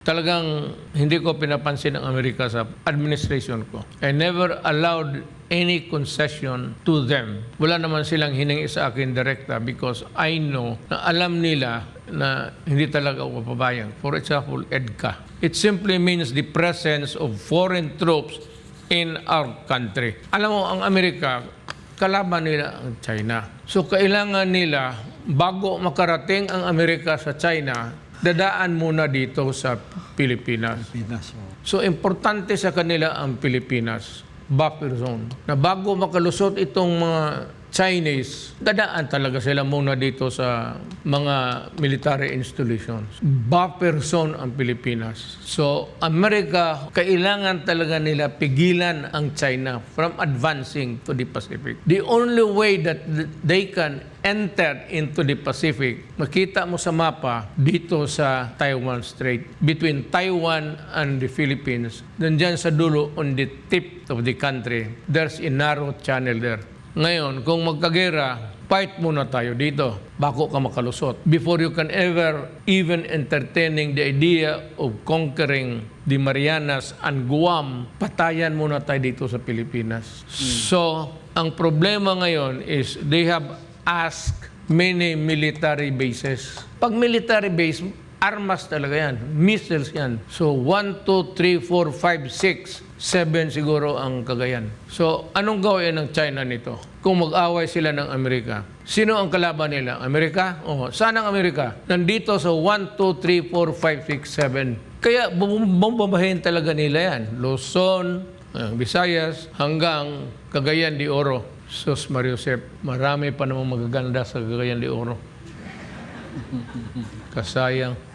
Talagang hindi ko pinapansin ang Amerika sa administration ko. I never allowed any concession to them. Wala naman silang hiningi sa akin direkta because I know na alam nila na hindi talaga ako papabayag. For example, EDCA. It simply means the presence of foreign troops in our country. Alam mo, ang Amerika, kalaban nila ang China. So kailangan nila, bago makarating ang Amerika sa China, dadaan muna dito sa Pilipinas. So, importante sa kanila ang Pilipinas, buffer zone. Na bago makalusot itong mga Chinese, dadaan talaga sila muna dito sa mga military installations. Buffer zone ang Pilipinas. So, Amerika, kailangan talaga nila pigilan ang China from advancing to the Pacific. The only way that they can enter into the Pacific, makita mo sa mapa, dito sa Taiwan Strait, between Taiwan and the Philippines, nandyan sa dulo, on the tip of the country, there's a narrow channel there. Ngayon, kung magkagera, fight muna tayo dito bago ka makalusot. Before you can ever even entertaining the idea of conquering the Marianas and Guam, patayan muna tayo dito sa Pilipinas. So, ang problema ngayon is they have asked many military bases. Pag military base, armas talaga yan. Missiles yan. So, 1, 2, 3, 4, 5, 6, 7 siguro ang Cagayan. So, anong gawin ng China nito? Kung mag-away sila ng Amerika, sino ang kalaban nila? Amerika? O, saan ang Amerika? Nandito sa 1, 2, 3, 4, 5, 6, 7. Kaya bombahin talaga nila yan. Luzon, Visayas, hanggang Cagayan de Oro. Sus Mariusep, marami pa namang magaganda sa Cagayan de Oro. Kasayang.